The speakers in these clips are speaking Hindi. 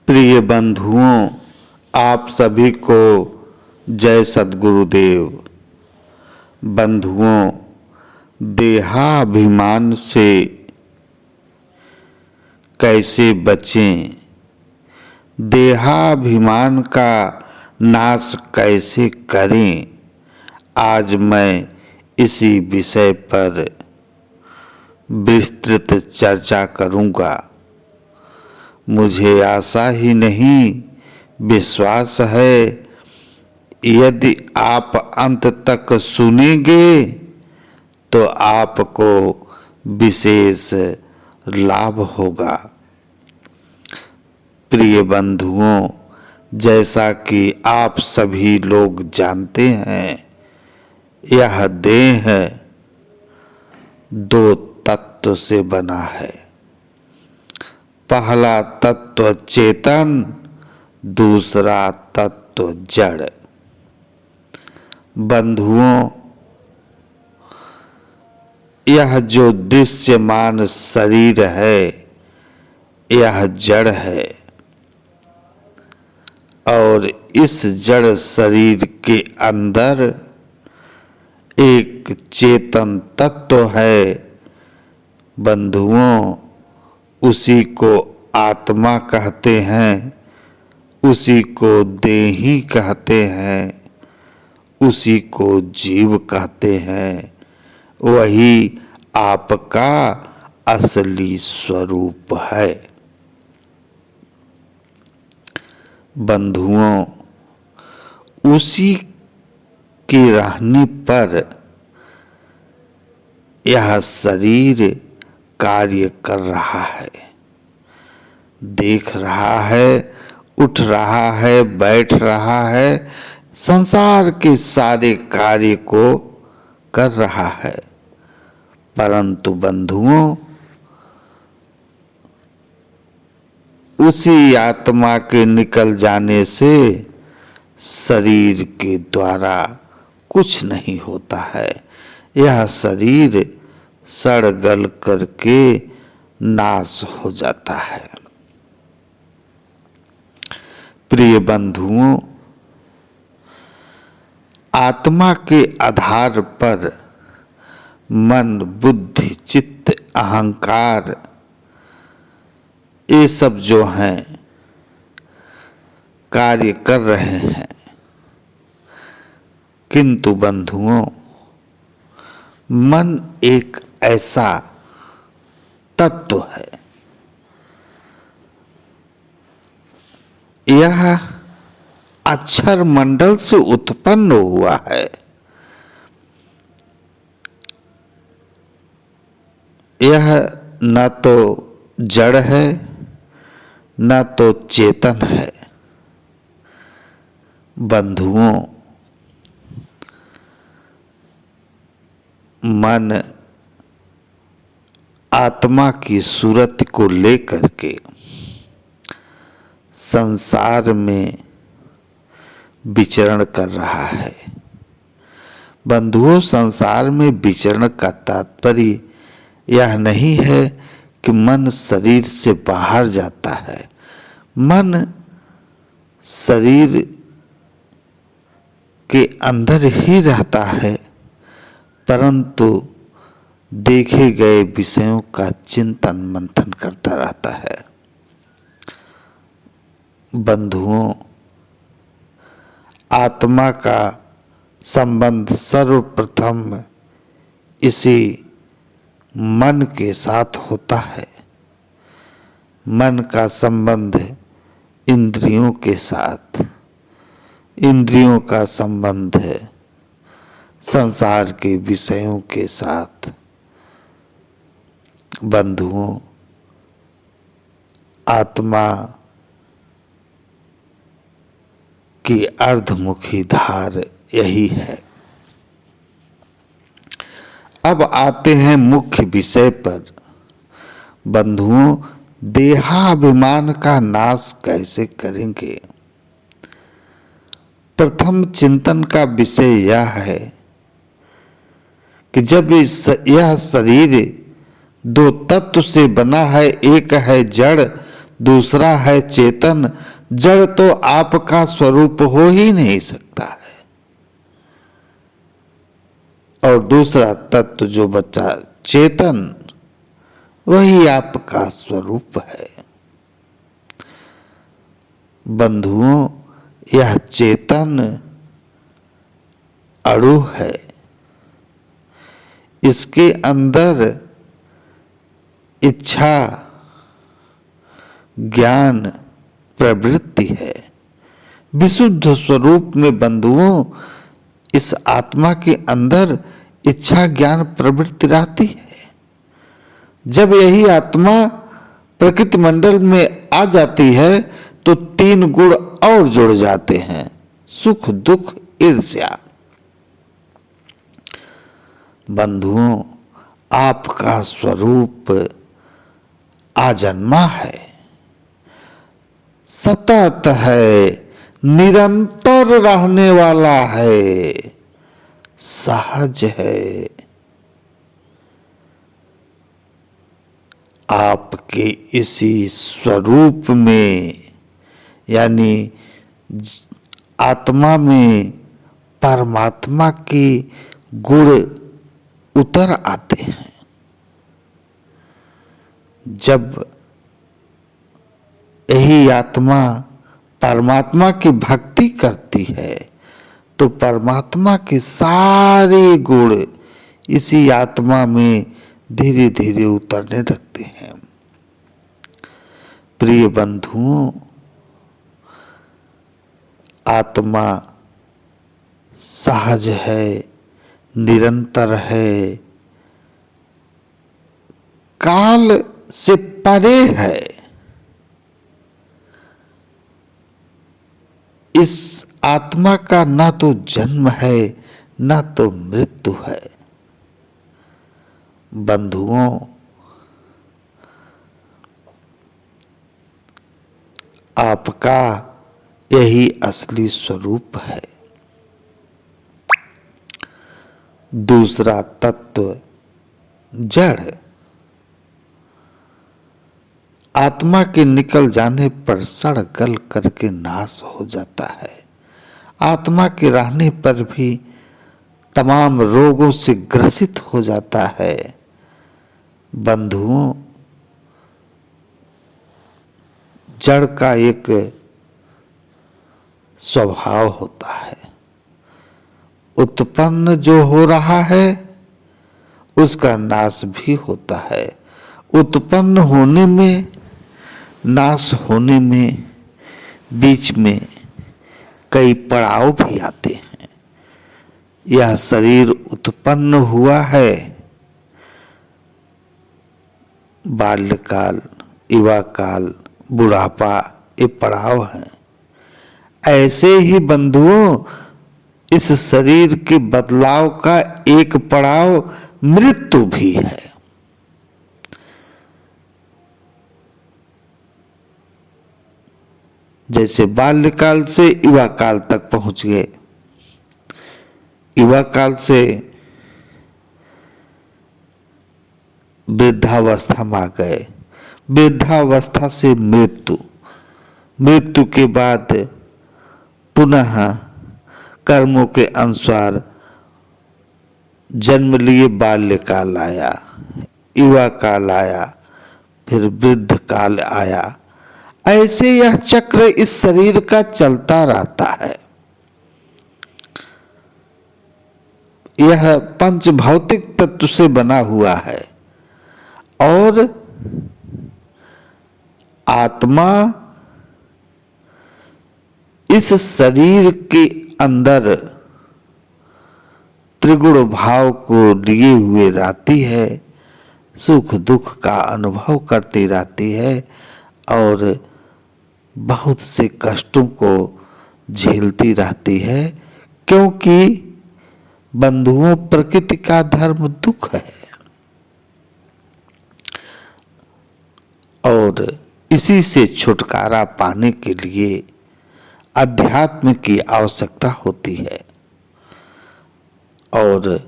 प्रिय बंधुओं, आप सभी को जय सद्गुरुदेव। बंधुओं, देहाभिमान से कैसे बचें, देहाभिमान का नाश कैसे करें, आज मैं इसी विषय पर विस्तृत चर्चा करूंगा। मुझे आशा ही नहीं, विश्वास है यदि आप अंत तक सुनेंगे तो आपको विशेष लाभ होगा। प्रिय बंधुओं, जैसा कि आप सभी लोग जानते हैं, यह देह दो तत्व से बना है। पहला तत्व चेतन, दूसरा तत्व जड़। बंधुओं, यह जो दृश्यमान शरीर है यह जड़ है और इस जड़ शरीर के अंदर एक चेतन तत्व है। बंधुओं, उसी को आत्मा कहते हैं, उसी को देही कहते हैं, उसी को जीव कहते हैं। वही आपका असली स्वरूप है। बंधुओं, उसी के रहने पर यह शरीर कार्य कर रहा है, देख रहा है, उठ रहा है, बैठ रहा है, संसार के सारे कार्य को कर रहा है। परंतु बंधुओं, उसी आत्मा के निकल जाने से शरीर के द्वारा कुछ नहीं होता है। यह शरीर सड़ गल करके नाश हो जाता है। प्रिय बंधुओं, आत्मा के आधार पर मन, बुद्धि, चित्त, अहंकार, ये सब जो हैं कार्य कर रहे हैं। किंतु बंधुओं, मन एक ऐसा तत्व है, यह अक्षर मंडल से उत्पन्न हुआ है। यह न तो जड़ है न तो चेतन है। बंधुओं, मन आत्मा की सूरत को लेकर के संसार में विचरण कर रहा है। बंधुओं, संसार में विचरण का तात्पर्य यह नहीं है कि मन शरीर से बाहर जाता है। मन शरीर के अंदर ही रहता है, परंतु देखे गए विषयों का चिंतन मंथन करता रहता है। बंधुओं, आत्मा का संबंध सर्वप्रथम इसी मन के साथ होता है। मन का संबंध इंद्रियों के साथ, इंद्रियों का संबंध है संसार के विषयों के साथ। बंधुओं, आत्मा की अर्धमुखी धार यही है। अब आते हैं मुख्य विषय पर। बंधुओं, देहाभिमान का नाश कैसे करेंगे? प्रथम चिंतन का विषय यह है कि जब यह शरीर दो तत्व से बना है, एक है जड़, दूसरा है चेतन। जड़ तो आपका स्वरूप हो ही नहीं सकता है। और दूसरा तत्व जो बचा चेतन, वही आपका स्वरूप है। बंधुओं, यह चेतन अणु है। इसके अंदर इच्छा, ज्ञान, प्रवृत्ति है। विशुद्ध स्वरूप में बंधुओं, इस आत्मा के अंदर इच्छा, ज्ञान, प्रवृत्ति रहती है। जब यही आत्मा प्रकृति मंडल में आ जाती है तो 3 गुण और जुड़ जाते हैं, सुख, दुख, ईर्ष्या। बंधुओं, आपका स्वरूप आजन्मा है, सतत है, निरंतर रहने वाला है, सहज है। आपके इसी स्वरूप में, यानी आत्मा में परमात्मा के गुण उतर आते हैं। जब यही आत्मा परमात्मा की भक्ति करती है तो परमात्मा के सारे गुण इसी आत्मा में धीरे धीरे उतरने लगते हैं। प्रिय बंधुओं, आत्मा सहज है, निरंतर है, काल से परे है। इस आत्मा का ना तो जन्म है, ना तो मृत्यु है। बंधुओं, आपका यही असली स्वरूप है। दूसरा तत्व जड़, आत्मा के निकल जाने पर सड़ गल करके नाश हो जाता है। आत्मा के रहने पर भी तमाम रोगों से ग्रसित हो जाता है। बंधुओं, जड़ का एक स्वभाव होता है, उत्पन्न जो हो रहा है उसका नाश भी होता है। उत्पन्न होने में, नाश होने में बीच में कई पड़ाव भी आते हैं। यह शरीर उत्पन्न हुआ है, बाल्यकाल, युवा काल, बुढ़ापा, ये पड़ाव है। ऐसे ही बंधुओं, इस शरीर के बदलाव का एक पड़ाव मृत्यु भी है। जैसे बाल्यकाल से युवा काल तक पहुंच गए, युवा काल से वृद्धावस्था में आ गए, वृद्धावस्था से मृत्यु, मृत्यु के बाद पुनः कर्मों के अनुसार जन्म लिए बाल्यकाल आया, युवा काल आया, फिर वृद्ध काल आया। ऐसे यह चक्र इस शरीर का चलता रहता है। यह पंच भौतिक तत्व से बना हुआ है और आत्मा इस शरीर के अंदर त्रिगुण भाव को लिए हुए रहती है, सुख दुख का अनुभव करती रहती है और बहुत से कष्टों को झेलती रहती है, क्योंकि बंधुओं, प्रकृति का धर्म दुख है और इसी से छुटकारा पाने के लिए अध्यात्म की आवश्यकता होती है और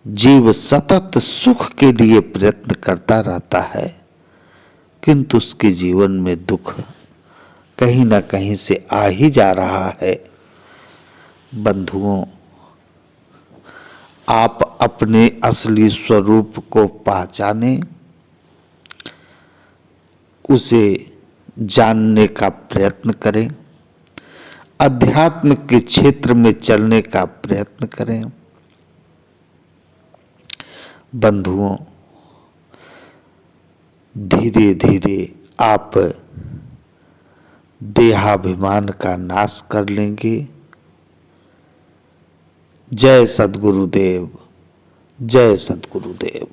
जीव सतत सुख के लिए प्रयत्न करता रहता है। किंतु उसके जीवन में दुख कहीं ना कहीं से आ ही जा रहा है। बंधुओं, आप अपने असली स्वरूप को पहचानें, उसे जानने का प्रयत्न करें, अध्यात्म के क्षेत्र में चलने का प्रयत्न करें। बंधुओं, धीरे धीरे आप देहाभिमान का नाश कर लेंगे। जय सद्गुरुदेव, जय सद्गुरुदेव।